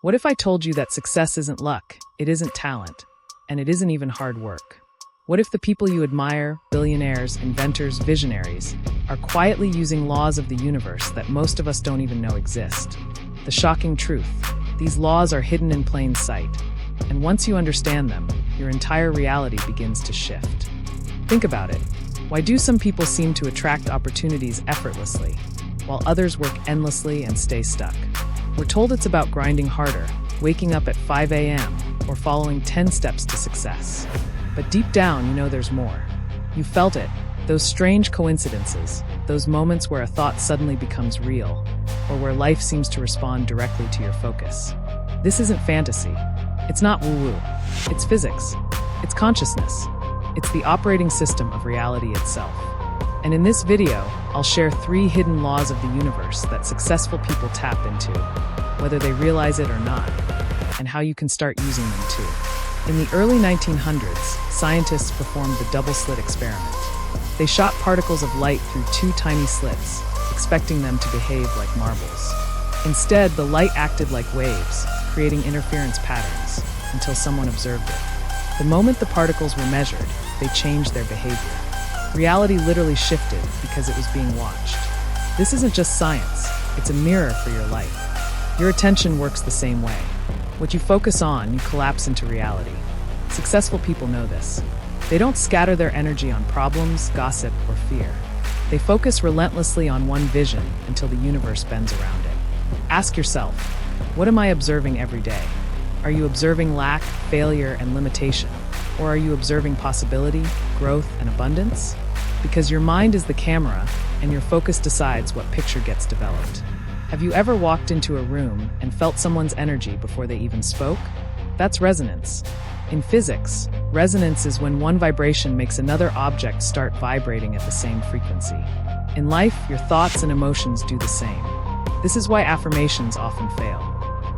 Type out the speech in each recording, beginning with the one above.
What if I told you that success isn't luck, it isn't talent, and it isn't even hard work? What if the people you admire, billionaires, inventors, visionaries, are quietly using laws of the universe that most of us don't even know exist? The shocking truth: these laws are hidden in plain sight, and once you understand them, your entire reality begins to shift. Think about it. Why do some people seem to attract opportunities effortlessly, while others work endlessly and stay stuck? We're told it's about grinding harder, waking up at 5 a.m., or following 10 steps to success. But deep down, you know there's more. You felt it, those strange coincidences, those moments where a thought suddenly becomes real, or where life seems to respond directly to your focus. This isn't fantasy. It's not woo-woo. It's physics. It's consciousness. It's the operating system of reality itself. And in this video, I'll share 3 hidden laws of the universe that successful people tap into, whether they realize it or not, and how you can start using them too. In the early 1900s, scientists performed the double-slit experiment. They shot particles of light through 2 tiny slits, expecting them to behave like marbles. Instead, the light acted like waves, creating interference patterns, until someone observed it. The moment the particles were measured, they changed their behavior. Reality literally shifted because it was being watched. This isn't just science, it's a mirror for your life. Your attention works the same way. What you focus on, you collapse into reality. Successful people know this. They don't scatter their energy on problems, gossip, or fear. They focus relentlessly on one vision until the universe bends around it. Ask yourself, what am I observing every day? Are you observing lack, failure, and limitation? Or are you observing possibility, growth, and abundance? Because your mind is the camera, and your focus decides what picture gets developed. Have you ever walked into a room and felt someone's energy before they even spoke? That's resonance. In physics, resonance is when one vibration makes another object start vibrating at the same frequency. In life, your thoughts and emotions do the same. This is why affirmations often fail.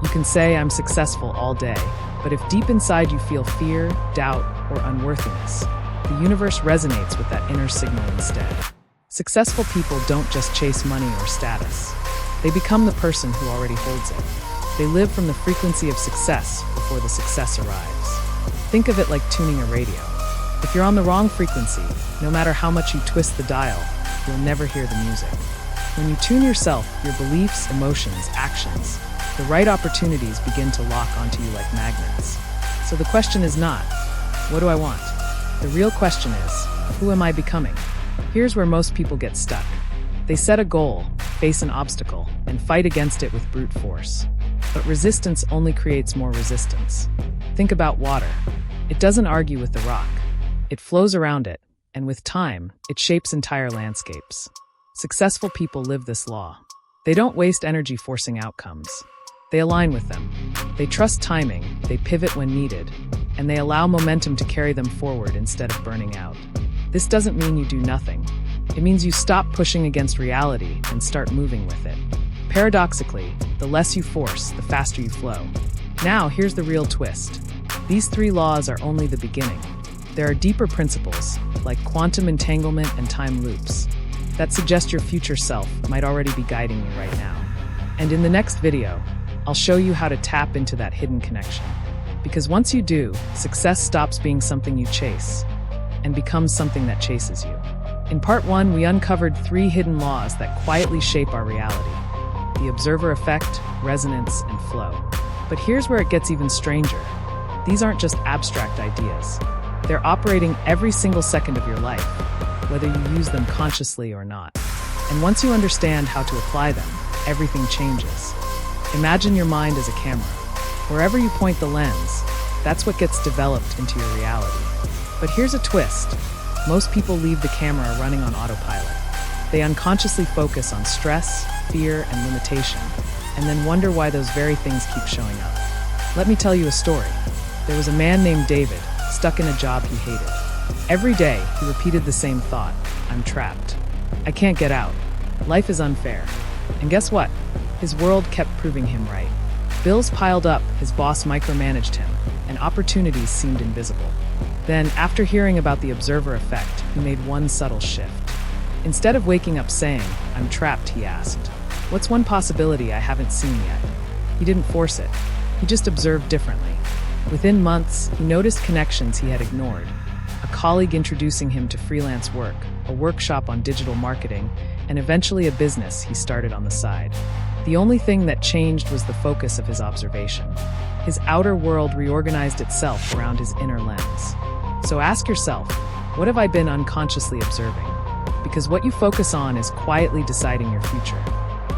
You can say, "I'm successful" all day, but if deep inside you feel fear, doubt, or unworthiness, the universe resonates with that inner signal instead. Successful people don't just chase money or status. They become the person who already holds it. They live from the frequency of success before the success arrives. Think of it like tuning a radio. If you're on the wrong frequency, no matter how much you twist the dial, you'll never hear the music. When you tune yourself, your beliefs, emotions, actions, the right opportunities begin to lock onto you like magnets. So the question is not, what do I want? The real question is, who am I becoming? Here's where most people get stuck. They set a goal, face an obstacle, and fight against it with brute force. But resistance only creates more resistance. Think about water. It doesn't argue with the rock. It flows around it, and with time, it shapes entire landscapes. Successful people live this law. They don't waste energy forcing outcomes. They align with them. They trust timing, they pivot when needed, and they allow momentum to carry them forward instead of burning out. This doesn't mean you do nothing. It means you stop pushing against reality and start moving with it. Paradoxically, the less you force, the faster you flow. Now, here's the real twist. These 3 laws are only the beginning. There are deeper principles, like quantum entanglement and time loops, that suggest your future self might already be guiding you right now. And in the next video, I'll show you how to tap into that hidden connection. Because once you do, success stops being something you chase and becomes something that chases you. In part 1, we uncovered 3 hidden laws that quietly shape our reality: the observer effect, resonance, and flow. But here's where it gets even stranger. These aren't just abstract ideas. They're operating every single second of your life, whether you use them consciously or not. And once you understand how to apply them, everything changes. Imagine your mind as a camera. Wherever you point the lens, that's what gets developed into your reality. But here's a twist. Most people leave the camera running on autopilot. They unconsciously focus on stress, fear, and limitation, and then wonder why those very things keep showing up. Let me tell you a story. There was a man named David, stuck in a job he hated. Every day, he repeated the same thought: "I'm trapped. I can't get out. Life is unfair." And guess what? His world kept proving him right. Bills piled up, his boss micromanaged him, and opportunities seemed invisible. Then, after hearing about the observer effect, he made one subtle shift. Instead of waking up saying, "I'm trapped," he asked, "What's one possibility I haven't seen yet?" He didn't force it. He just observed differently. Within months, he noticed connections he had ignored. A colleague introducing him to freelance work, a workshop on digital marketing, and eventually a business he started on the side. The only thing that changed was the focus of his observation. His outer world reorganized itself around his inner lens. So ask yourself, what have I been unconsciously observing? Because what you focus on is quietly deciding your future.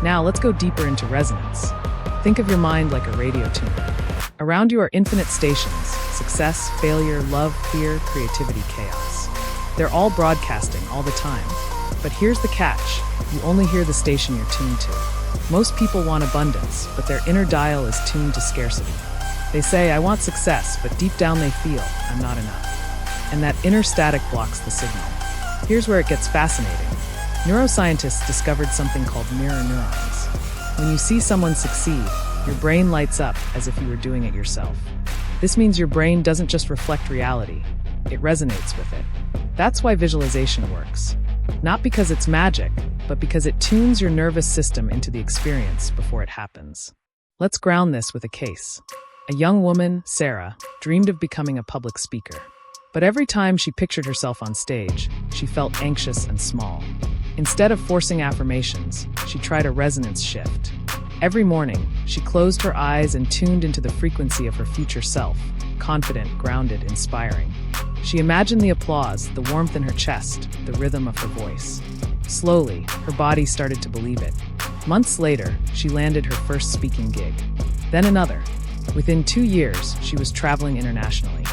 Now let's go deeper into resonance. Think of your mind like a radio tuner. Around you are infinite stations: success, failure, love, fear, creativity, chaos. They're all broadcasting all the time. But here's the catch: you only hear the station you're tuned to. Most people want abundance, but their inner dial is tuned to scarcity. They say, I want success, but deep down they feel, I'm not enough. And that inner static blocks the signal. Here's where it gets fascinating. Neuroscientists discovered something called mirror neurons. When you see someone succeed, your brain lights up as if you were doing it yourself. This means your brain doesn't just reflect reality, it resonates with it. That's why visualization works. Not because it's magic, but because it tunes your nervous system into the experience before it happens. Let's ground this with a case. A young woman, Sarah, dreamed of becoming a public speaker. But every time she pictured herself on stage, she felt anxious and small. Instead of forcing affirmations, she tried a resonance shift. Every morning, she closed her eyes and tuned into the frequency of her future self, confident, grounded, inspiring. She imagined the applause, the warmth in her chest, the rhythm of her voice. Slowly, her body started to believe it. Months later, she landed her first speaking gig. Then another. Within 2 years, she was traveling internationally.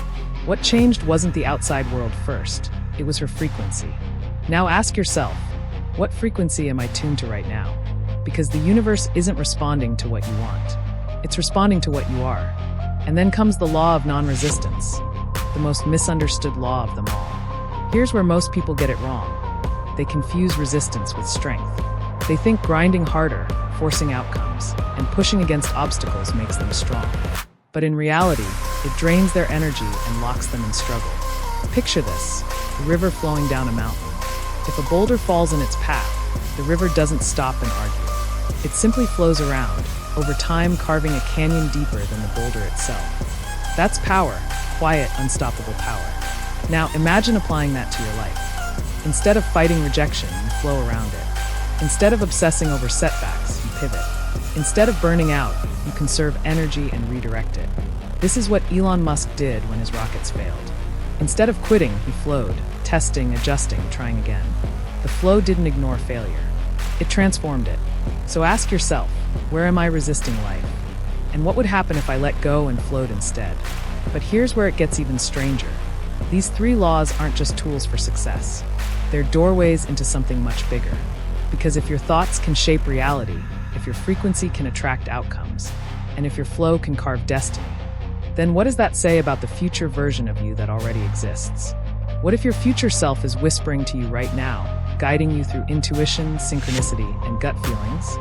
What changed wasn't the outside world first, it was her frequency. Now ask yourself, what frequency am I tuned to right now? Because the universe isn't responding to what you want. It's responding to what you are. And then comes the law of non-resistance, the most misunderstood law of them all. Here's where most people get it wrong. They confuse resistance with strength. They think grinding harder, forcing outcomes, and pushing against obstacles makes them strong. But in reality, it drains their energy and locks them in struggle. Picture this, a river flowing down a mountain. If a boulder falls in its path, the river doesn't stop and argue. It simply flows around, over time carving a canyon deeper than the boulder itself. That's power, quiet, unstoppable power. Now imagine applying that to your life. Instead of fighting rejection, you flow around it. Instead of obsessing over setbacks, you pivot. Instead of burning out, you conserve energy and redirect it. This is what Elon Musk did when his rockets failed. Instead of quitting, he flowed, testing, adjusting, trying again. The flow didn't ignore failure. It transformed it. So ask yourself, where am I resisting life? And what would happen if I let go and flowed instead? But here's where it gets even stranger. These 3 laws aren't just tools for success. They're doorways into something much bigger. Because if your thoughts can shape reality, if your frequency can attract outcomes, and if your flow can carve destiny, then what does that say about the future version of you that already exists? What if your future self is whispering to you right now, guiding you through intuition, synchronicity, and gut feelings?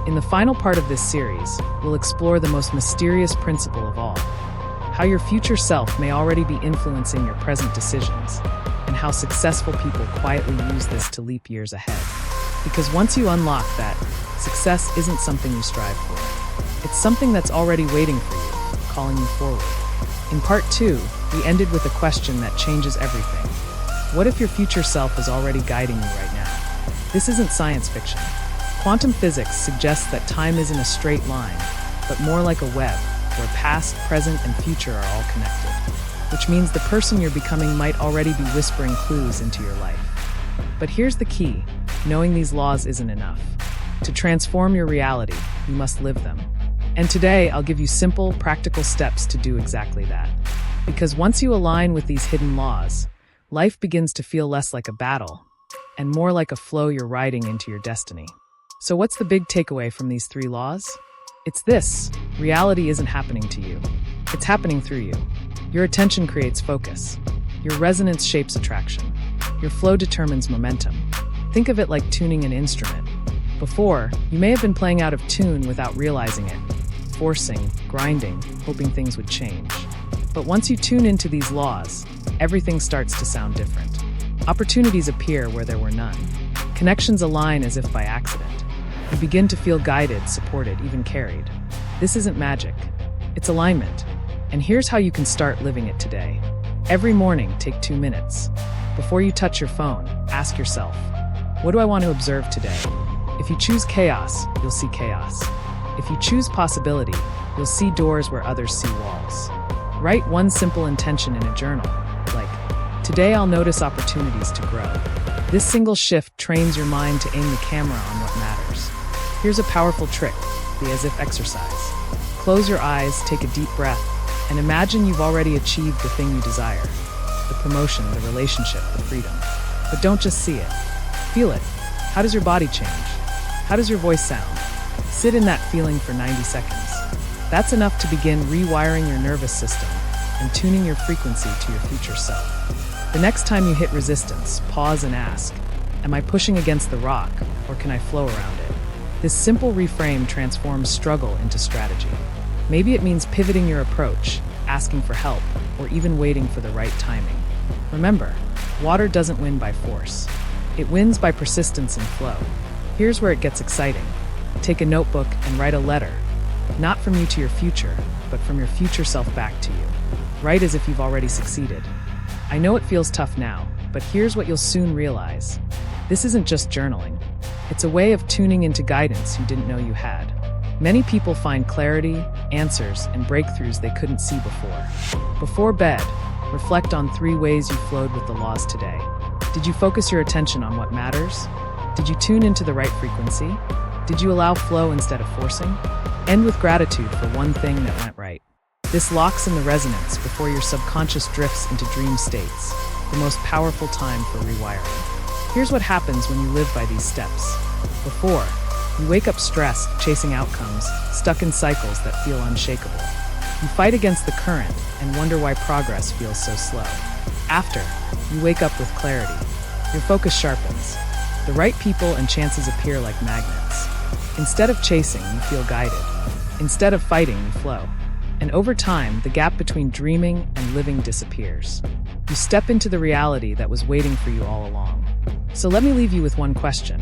In the final part of this series, we'll explore the most mysterious principle of all, how your future self may already be influencing your present decisions, and how successful people quietly use this to leap years ahead. Because once you unlock that, success isn't something you strive for. It's something that's already waiting for you, calling you forward. In part 2, we ended with a question that changes everything. What if your future self is already guiding you right now? This isn't science fiction. Quantum physics suggests that time isn't a straight line, but more like a web, where past, present, and future are all connected. Which means the person you're becoming might already be whispering clues into your life. But here's the key. Knowing these laws isn't enough. To transform your reality, you must live them. And today, I'll give you simple, practical steps to do exactly that. Because once you align with these hidden laws, life begins to feel less like a battle, and more like a flow you're riding into your destiny. So what's the big takeaway from these 3 laws? It's this: reality isn't happening to you. It's happening through you. Your attention creates focus. Your resonance shapes attraction. Your flow determines momentum. Think of it like tuning an instrument. Before, you may have been playing out of tune without realizing it, forcing, grinding, hoping things would change. But once you tune into these laws, everything starts to sound different. Opportunities appear where there were none. Connections align as if by accident. You begin to feel guided, supported, even carried. This isn't magic. It's alignment. And here's how you can start living it today. Every morning, take 2 minutes. Before you touch your phone, ask yourself, what do I want to observe today? If you choose chaos, you'll see chaos. If you choose possibility, you'll see doors where others see walls. Write one simple intention in a journal, like, today I'll notice opportunities to grow. This single shift trains your mind to aim the camera on what matters. Here's a powerful trick, the as if exercise. Close your eyes, take a deep breath, and imagine you've already achieved the thing you desire. The promotion, the relationship, the freedom. But don't just see it. Feel it. How does your body change? How does your voice sound? Sit in that feeling for 90 seconds. That's enough to begin rewiring your nervous system and tuning your frequency to your future self. The next time you hit resistance, pause and ask, am I pushing against the rock, or can I flow around it? This simple reframe transforms struggle into strategy. Maybe it means pivoting your approach, asking for help, or even waiting for the right timing. Remember, water doesn't win by force. It wins by persistence and flow. Here's where it gets exciting. Take a notebook and write a letter, not from you to your future, but from your future self back to you. Write as if you've already succeeded. I know it feels tough now, but here's what you'll soon realize. This isn't just journaling. It's a way of tuning into guidance you didn't know you had. Many people find clarity, answers, and breakthroughs they couldn't see before. Before bed, reflect on 3 ways you flowed with the laws today. Did you focus your attention on what matters? Did you tune into the right frequency? Did you allow flow instead of forcing? End with gratitude for one thing that went right. This locks in the resonance before your subconscious drifts into dream states, the most powerful time for rewiring. Here's what happens when you live by these steps. Before, you wake up stressed, chasing outcomes, stuck in cycles that feel unshakable. You fight against the current and wonder why progress feels so slow. After, you wake up with clarity. Your focus sharpens. The right people and chances appear like magnets. Instead of chasing, you feel guided. Instead of fighting, you flow. And over time, the gap between dreaming and living disappears. You step into the reality that was waiting for you all along. So let me leave you with one question.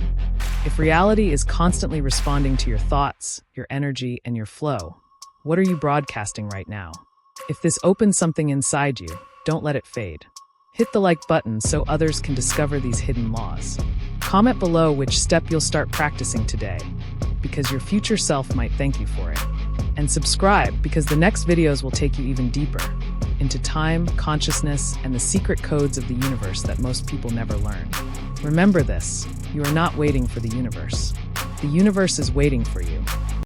If reality is constantly responding to your thoughts, your energy, and your flow, what are you broadcasting right now? If this opens something inside you, don't let it fade. Hit the like button so others can discover these hidden laws. Comment below which step you'll start practicing today, because your future self might thank you for it. And subscribe, because the next videos will take you even deeper into time, consciousness, and the secret codes of the universe that most people never learn. Remember this, you are not waiting for the universe. The universe is waiting for you.